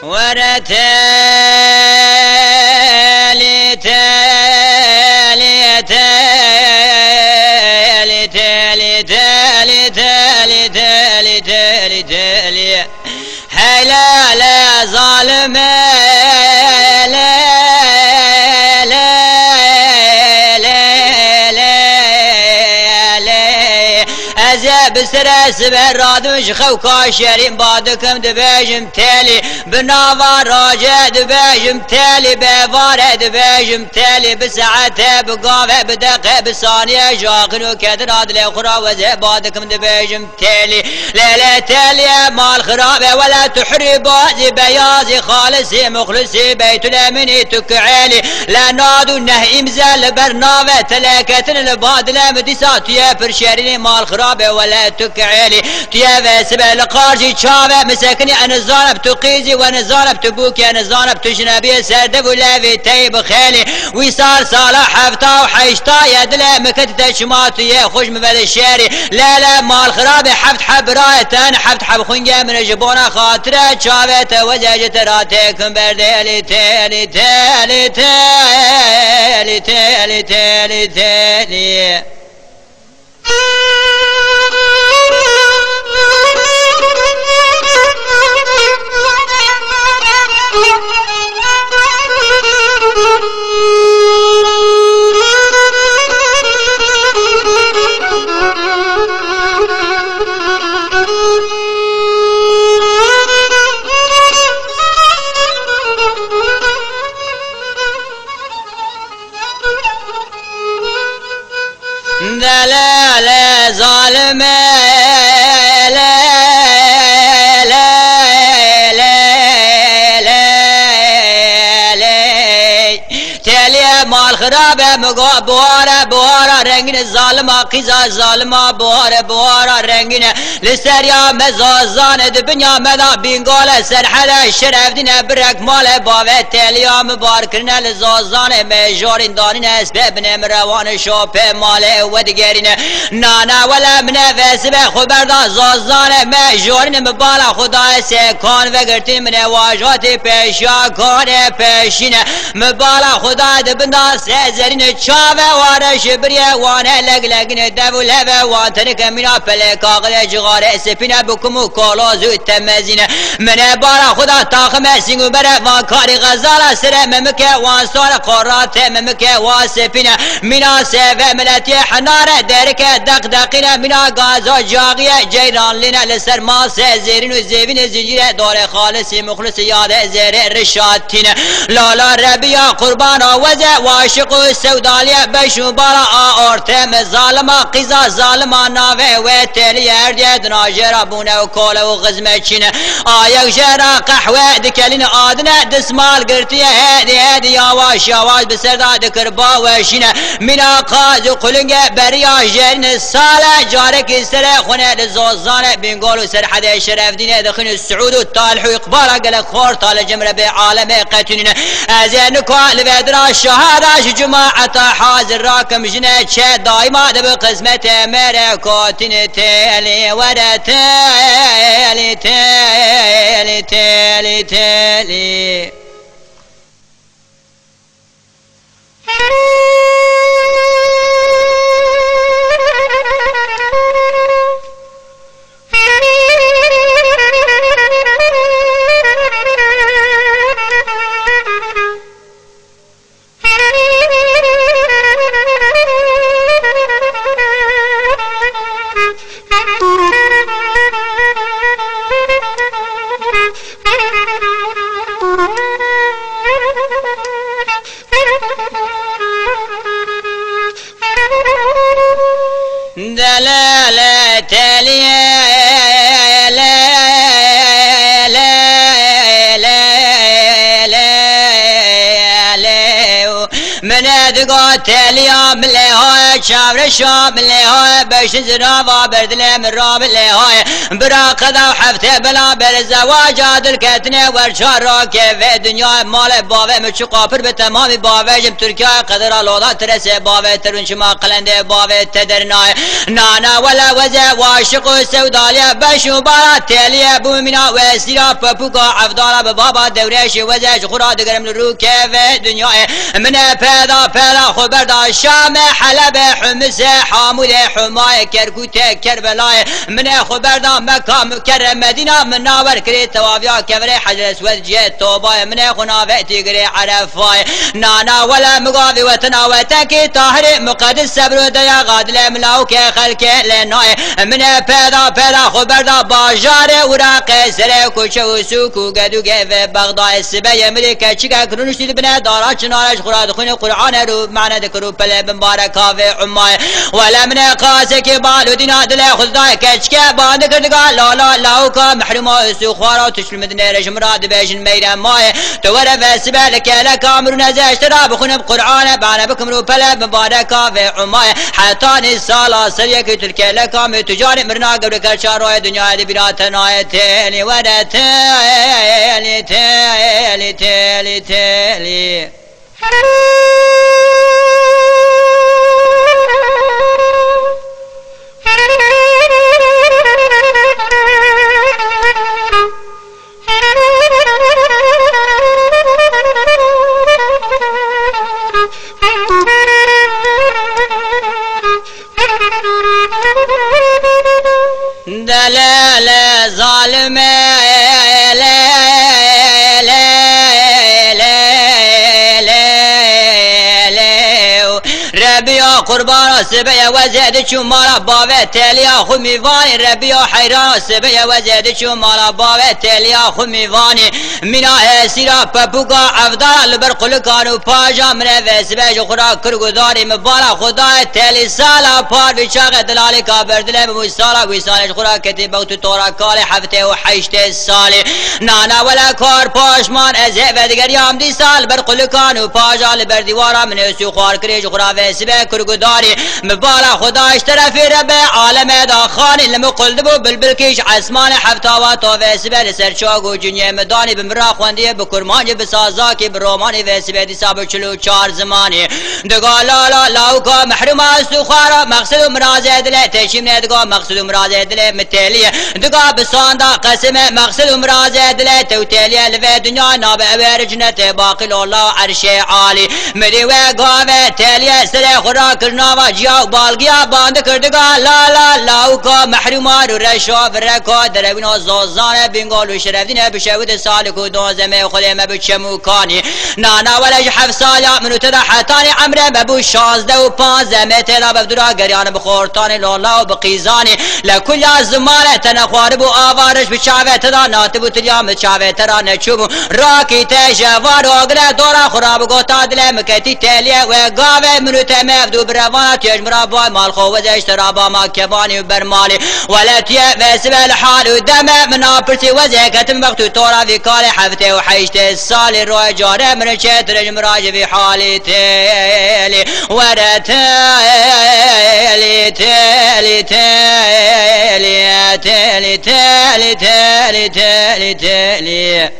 ورتالي تالي تالي تالي تالي تالي تالي تالي تالي حلال ظالم بسرس برادوش خو كاشرين بعدكم دباجم تالي بناوا راجع دباجم تالي بوارد دباجم تالي بساعته بقاوه بدقه بثانيه جاقنو كدر عدل خرا وزه بعدكم دباجم تالي لا تالي مال خرابه ولا تحري بازي بيازي خالصي مخلصي بيت الامن تكعالي لا نادو نه امزل برنامه تلاكتن البادله مديسات يا برشرين مال خرابه ولا تكعالي تيا وسبع لقارجي تشاوه مسكني انا زانب تقيزي وانا زانب تبوكي انا زانب تجنبي سردب ولافي تيب خالي ويصار صالح حفتا وحيشتا يدله مكت تشماتي يا خوش مبل الشاري لا مال خرابي حفت حب رايتان حفت حب خنجة من جبونا خاطره تشاوه وزاجت راتكم بردالي تالي تالي تالي تالي تالي تالي لا ظالم مال خرابه مگو بواره رنگین ظالما قیزا ظالما بواره رنگین لسریا مزازان دبنیا مدا بینگال سرحل شرف دینه برک مال باوه تلیا مبارکرین لزازان مجارین دانین اسبب نمروان شاپه مال و دیگرین نانا ولا من وسبه خبردان زازان مجارین مبالا خدا سکان و گرتین من واجات پیشا کان پیشین مبالا خدا دبنا سازرین چاوه وارش بریه وانه لگلگین دولهوه وانتنک مینا پلکاقل جغاره سپینه بکمو کالازو تمزین من بارا خدا تاخمه سینگو بره وان کاری غزاله سره ممکه وان سال قرات ممکه وان سپینه مینا سوه ملتی حناره درکه دقدقینه مینا گازا جاقیه جیران لینه لسر ما سازرین و زیبین زنجیره داره خالصی مخلص یاده زیره رشاتینه لالا ربیا قربان آوزه واشق و سودالیه بشو بارا آورتم ظالما قیزا ظالما ناوه و تلی اردیه دناجرا بونه و کوله و غزمه چینه آیک جرا قحوه دکلین آدنه دسمال گرتیه هدی یواش بسردا دکر باوشینه مینا قاز و قلنگه بریا جرین ساله جارک سره خونه لزوزانه بینگول و سرحده شرف دینه دخین السعود و طالح و اقبارا قلق خور طال جمره به عالم قتنینه از نکوه لبدنا شهادش جماعت حاضر راکم جنه چه دایما دب قسمت مره کاتین تیلی وره تیلی تیلی تیلی تیلی دلالة تالية من ادقات اليوم لها شامر شام لهاي بش زرافة بردلي من راب لهاي برا قضا وحفته بلا بالزواج عدل كتني ورشارا كيف دنيا مال باوه مچو قافر بتمام باوه جم تركيا قدر لولا ترسه باوه ترون شما قلنده باوه تدرناي نانا ولا وزه واشق سوداليه بشو بارا تليه بومنا وسيرا بابوكا عفدالا ببابا دوريش وزه جخورا دگرم لرو كيف دنيا من پیدا خبردا شام حلب حمص حامل حماي كركوت كربلاء من خبردا مكة مكرم مدينة مناور كري توابيا كبر حجر اسود جيت توبا من خنافه تجري عرفاي نانا ولا مقاضي وتناوتك طاهر مقدس صبر ديا غادل ملاوك خلق لناي من پیدا خبردا باجار وراق سر کوچه سوکو گدو گف بغداد سبه امریکا چیکا کرونش دید بنا دارا چنارش خوراد خون قرآن رو معنی دکرو پله بمبارک هاوه عمای ولا من قاسه که بالو دینا دل خلدای کچکه باند کردگا لالا لاوکا محروما سو خوارا تشل مدنه رجم راد بیشن میرم مای توره فسبه لکه لکامرو نزشت را بخونم قرآن بعنی بکم رو پله بمبارک هاوه عمای حتی نسالا سریه که تلکه لکام تجاری مرنا قبل کرچار روی دنیا دی بینا تنای تیلی وره تیلی تیلی تیلی تیلی دلال ظالم ربيا قربان سبيا وزيد شو مالا بابا تليا خميفاني ربيا حيران سبيا وزيد شو مالا بابا تليا خميفاني منا سيرا بابوكا عفدال البرقل كانوا باجا من فسبيا جخرا كرغداري مبالا خدا تلي سالا بار بشاق دلالي كابر دلي بمسالا ويساني جخرا كتب وقت تورا كالي حفته وحيشته السالي نانا ولا كار پاشمان ازه ودگر يام دي سال برقل كانوا باجا لبردوارا من اسو خوار كري جخرا فسبيا كرغداري مبالا خداش طرف رب عالم دا خاني لما قلدبو بالبلكيش عسمان حفتاوات وفسبه لسرچاگو جنيه مداني بمرا خوانديه بكرماني بسازاكي بروماني فسبه دي سابو چلو چار زماني دقا لالا لاوكا محروما سوخارا مقصد مرازه دله تشيم ندقا مقصد مرازه دله متاليه دقا بساندا قسمه مقصد مرازه دله توتاليه لفه دنيا ناب اوير جنته باقي الله عرش عالي مديوه قاوه تاليه سره خورا کرناوا جیاو بالگیا باند کردگا لالا لاوکا محروما رو رشا برکا دربینا زازان بینگال و شرفدین بشود سالکو دوزمه خلیم بچموکانی نانا ولج 7 سالا منو تدا حتانی عمره ببو 16 و 15 متر بفدرا گریان بخورتان لالا و بقیزانی لکل زمانه تنخوار بو آوارش بچاوه تدا ناتبو تریام چاوه ترا نچوبو راکی تشوار آگره دورا خراب گوتا دل مکتی تلیه و گاوه منو تمفدو بروانا تجمرا باي مال خوز اشترابا ما كباني وبرمالي ولا تيه وسبه الحال ودمه منا برسي وزه كتم وقت تورا في كالي حفته وحيشته السالي روي جاره من شتر جمراج في حالي تيلي ورا تيلي تيلي تيلي تيلي تيلي تيلي تيلي تيلي